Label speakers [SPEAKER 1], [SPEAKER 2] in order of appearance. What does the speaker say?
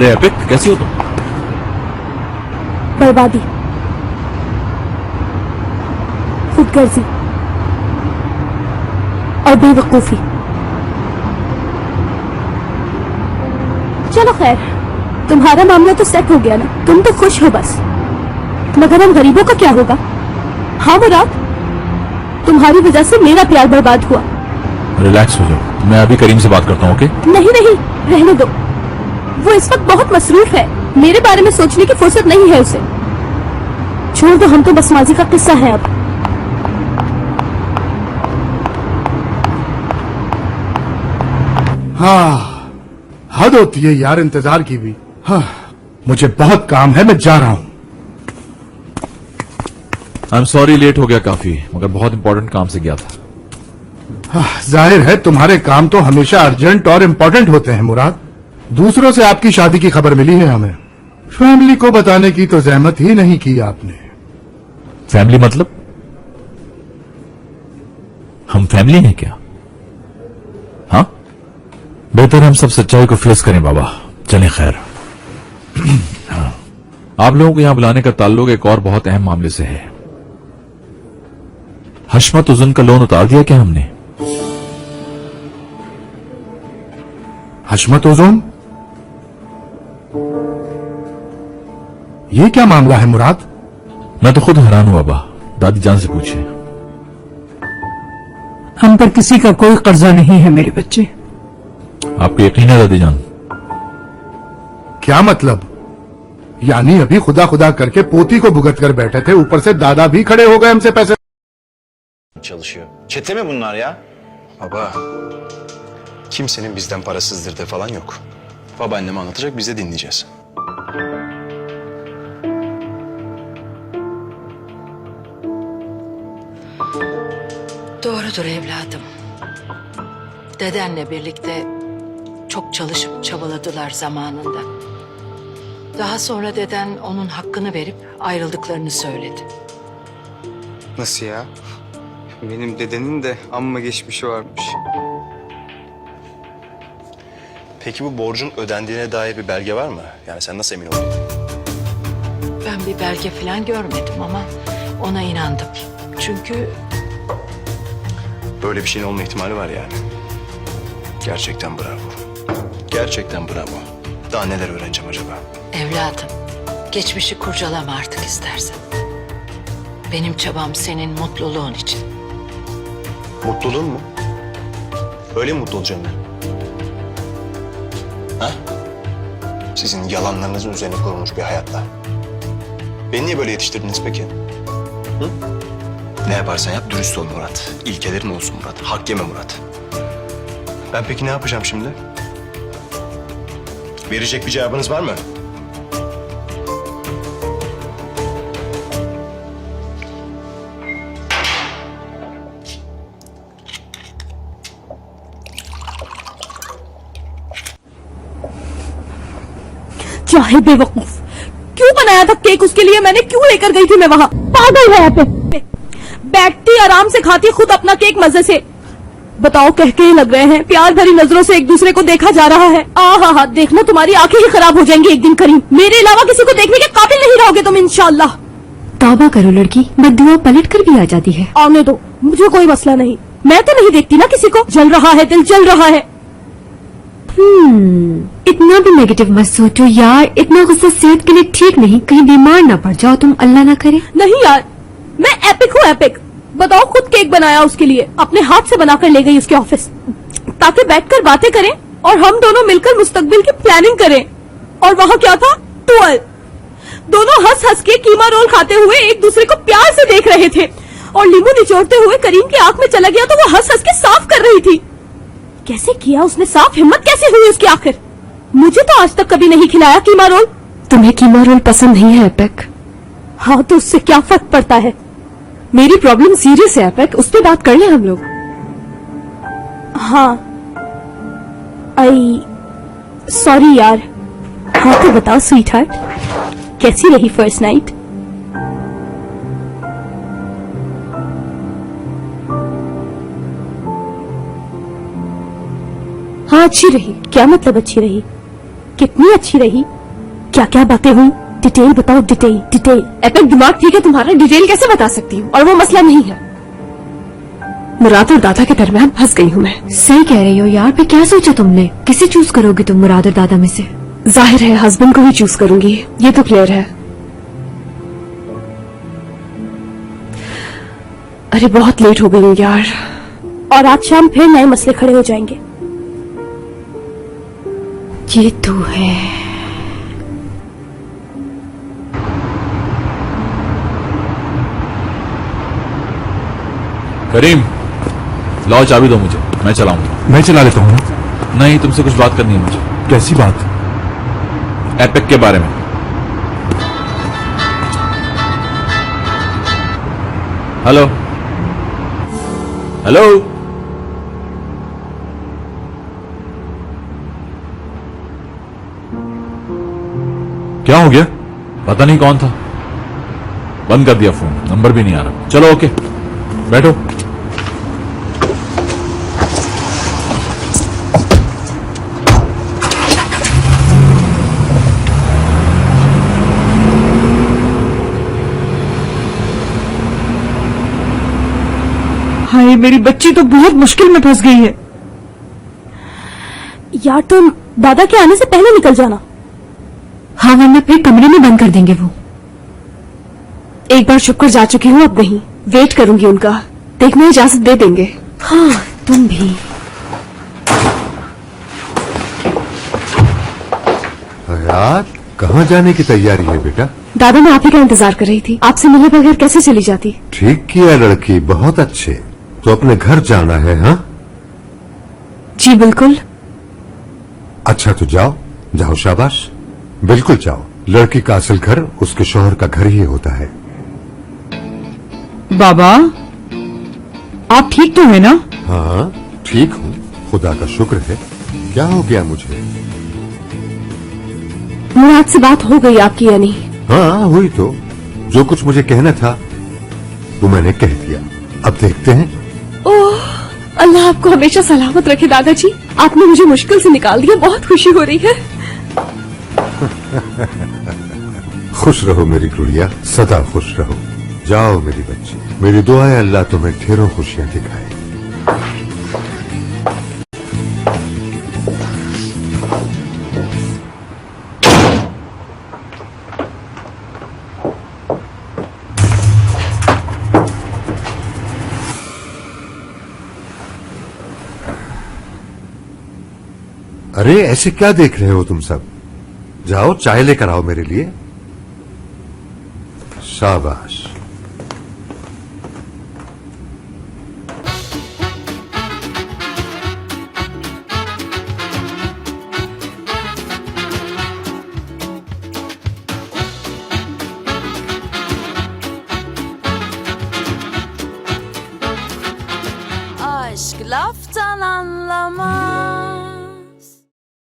[SPEAKER 1] अरे एपिक, कैसी हो तुम?
[SPEAKER 2] बर्बादी, खुदगर्जी और बेवकूफी। चलो खैर, तुम्हारा मामला तो सेट हो गया ना, तुम तो खुश हो बस। मगर हम गरीबों का क्या होगा? हाँ मुराद, तुम्हारी वजह से मेरा प्यार बर्बाद हुआ।
[SPEAKER 1] रिलैक्स हो जाओ, मैं अभी करीम से बात करता हूँ। ओके?
[SPEAKER 2] नहीं नहीं, रहने दो, वो इस वक्त बहुत मसरूफ है, मेरे बारे में सोचने की फुर्सत नहीं है उसे। छोड़ दो, हम तो बस माजी का किस्सा है अब।
[SPEAKER 3] हाँ, हद होती है यार इंतजार की भी। हाँ, मुझे बहुत काम है, मैं जा रहा हूँ।
[SPEAKER 1] आई एम सॉरी, लेट हो गया काफी, मगर बहुत इंपॉर्टेंट काम से गया था।
[SPEAKER 3] हाँ, जाहिर है तुम्हारे काम तो हमेशा अर्जेंट और इम्पोर्टेंट होते हैं मुराद। दूसरों से आपकी शादी की खबर मिली है हमें, फैमिली को बताने की तो जहमत ही नहीं की आपने।
[SPEAKER 1] फैमिली मतलब? हम फैमिली हैं क्या? हाँ, बेहतर हम सब सच्चाई को फेस करें बाबा। चलें खैर। हाँ, आप लोगों को यहां बुलाने का ताल्लुक एक और बहुत अहम मामले से है। हशमत उज़न का लोन उतार दिया क्या हमने?
[SPEAKER 3] हशमत ओजोन? ये क्या मामला है मुराद?
[SPEAKER 1] मैं तो खुद हैरान हुआ बा, दादी जान से पूछे।
[SPEAKER 4] हम पर किसी का कोई कर्जा नहीं है मेरे बच्चे।
[SPEAKER 1] आपको यकीन है दादी जान?
[SPEAKER 3] क्या मतलब? यानी अभी खुदा खुदा करके पोती को भुगत कर बैठे थे, ऊपर से दादा भी खड़े हो गए हमसे पैसे
[SPEAKER 5] çalışıyor. Çete mi bunlar ya? Baba, kimsenin bizden parasızdırdığı falan yok. Babaannem anlatacak, biz de dinleyeceğiz.
[SPEAKER 6] Doğrudur evladım. Dedenle birlikte çok çalışıp çabaladılar zamanında. Daha sonra deden onun hakkını verip ayrıldıklarını söyledi.
[SPEAKER 7] Nasıl ya? Benim dedenin de amma geçmişi varmış.
[SPEAKER 5] Peki bu borcun ödendiğine dair bir belge var mı? Yani sen nasıl emin oldun?
[SPEAKER 6] Ben bir belge falan görmedim ama ona inandım. Çünkü
[SPEAKER 5] Böyle bir şeyin olma ihtimali var yani. Gerçekten bravo. Gerçekten bravo. Daha neler öğreneceğim acaba?
[SPEAKER 6] evladım, geçmişi kurcalama artık istersen. Benim çabam senin mutluluğun için.
[SPEAKER 5] Mutluluğun mu? Öyle mi mutlu olacağım ben? Ha? Sizin yalanlarınızın üzerine kurulmuş bir hayatla. Beni niye böyle yetiştirdiniz peki? Hı? Ne yaparsan yap dürüst ol Murat. İlkelerin olsun Murat. Hak yeme Murat. Ben peki ne yapacağım şimdi? Verecek bir cevabınız var mı?
[SPEAKER 2] चाहे बेवकूफ, क्यों बनाया था cake उसके लिए मैंने? क्यों लेकर गई थी मैं वहां? पागल है पे। बैठती आराम से खाती खुद अपना केक मजे से। बताओ, कह के ही लग रहे हैं, प्यार भरी नजरों से एक दूसरे को देखा जा रहा है। हा, देखना तुम्हारी आंखें ही खराब हो जाएंगी एक दिन करीम। मेरे अलावा किसी को देखने के काबिल नहीं रहोगे तुम इंशाल्लाह।
[SPEAKER 8] तौबा करो लड़की, बद्दुआ पलट कर भी आ जाती है।
[SPEAKER 2] आने दो, मुझे कोई मसला नहीं। मैं तो नहीं देखती ना किसी को। जल रहा है दिल, जल रहा है।
[SPEAKER 8] इतना भी नेगेटिव मत सोचो यार, इतना गुस्सा सेहत के लिए ठीक नहीं। कहीं बीमार ना पड़ जाओ तुम, अल्लाह ना करे।
[SPEAKER 2] नहीं यार, मैं एपिक हूँ एपिक। बताओ, खुद केक बनाया उसके लिए, अपने हाथ से बनाकर ले गई उसके ऑफिस, ताकि बैठकर बातें करें और हम दोनों मिलकर मुस्तकबिल की प्लानिंग करें। और वहाँ क्या था? टूअल। दोनों हंस हंस के कीमा रोल खाते हुए एक दूसरे को प्यार से देख रहे थे, और नींबू निचोड़ते हुए करीम की आंख में चला गया तो वो हंस हंस के साफ कर रही थी। कैसे किया उसने साफ? हिम्मत कैसे हुई उसकी आखिर? मुझे तो आज तक कभी नहीं खिलाया कीमा रोल।
[SPEAKER 8] तुम्हें कीमा रोल पसंद नहीं है एपिक?
[SPEAKER 2] हाँ, तो उससे क्या फर्क पड़ता है?
[SPEAKER 8] मेरी प्रॉब्लम सीरियस है एपिक, उस पर बात कर ले हम लोग।
[SPEAKER 2] हाँ, आई सॉरी यार। हाँ तो बताओ स्वीट हार्ट, कैसी रही फर्स्ट नाइट? हाँ अच्छी रही। क्या मतलब अच्छी रही? कितनी अच्छी रही? क्या क्या बातें हुई, डिटेल बताओ, डिटेल डिटेल। एपिक दिमाग ठीक है तुम्हारा, डिटेल कैसे बता सकती हूँ? और वो मसला नहीं है। मुराद और दादा के दरमियान फंस गई हूँ मैं।
[SPEAKER 8] सही कह रही हो यार, फिर क्या सोचा तुमने? किसे चूज करोगी तुम मुराद और दादा में से?
[SPEAKER 2] जाहिर है हस्बैंड को ही चूज करूंगी, ये तो क्लियर है। अरे बहुत लेट हो गई हूँ यार, और आज शाम फिर नए मसले खड़े हो जाएंगे।
[SPEAKER 8] ये तो है।
[SPEAKER 1] करीम, लाओ चाबी दो मुझे, मैं चलाऊंगा।
[SPEAKER 3] मैं चला लेता हूँ।
[SPEAKER 1] नहीं, तुमसे कुछ बात करनी है मुझे।
[SPEAKER 3] कैसी बात?
[SPEAKER 1] एपिक के बारे में। हेलो हेलो, क्या हो गया? पता नहीं कौन था, बंद कर दिया फोन, नंबर भी नहीं आ रहा। चलो ओके, बैठो।
[SPEAKER 4] हाय, मेरी बच्ची तो बहुत मुश्किल में फंस गई है।
[SPEAKER 2] यार तुम दादा के आने से पहले निकल जाना।
[SPEAKER 8] हाँ, वरना फिर कमरे में बंद कर देंगे वो।
[SPEAKER 2] एक बार शुक्र जा चुकी हूँ, अब नहीं। वेट करूंगी उनका, देखना इजाजत दे देंगे।
[SPEAKER 8] हाँ, तुम भी।
[SPEAKER 3] हयात, कहाँ जाने की तैयारी है बेटा?
[SPEAKER 2] दादा मैं आप ही का इंतजार कर रही थी, आपसे मिले बगैर कैसे चली जाती।
[SPEAKER 3] ठीक किया लड़की, बहुत अच्छे। तो अपने घर जाना है? हाँ,
[SPEAKER 2] जी बिल्कुल।
[SPEAKER 3] अच्छा तो जाओ, जाओ, शाबाश, बिल्कुल जाओ। लड़की का असल घर उसके शौहर का घर ही होता है।
[SPEAKER 4] बाबा, आप ठीक तो है ना?
[SPEAKER 3] हाँ, ठीक हूँ, खुदा का शुक्र है। क्या हो गया मुझे?
[SPEAKER 2] मुराद से बात हो गई आपकी या नहीं?
[SPEAKER 3] हाँ, हुई तो। जो कुछ मुझे कहना था वो मैंने कह दिया। अब देखते हैं।
[SPEAKER 2] ओह, अल्लाह आपको हमेशा सलामत रखे दादाजी। आपने मुझे मुश्किल से निकाल दिया, बहुत खुशी हो रही है।
[SPEAKER 3] खुश रहो मेरी गुड़िया, सदा खुश रहो। जाओ मेरी बच्ची, मेरी दुआ है अल्लाह तुम्हें ढेरों खुशियां दिखाए। अरे ऐसे क्या देख रहे हो तुम सब? जाओ चाय लेकर आओ मेरे लिए। शाबाश।
[SPEAKER 9] Aşk laftan anlamaz.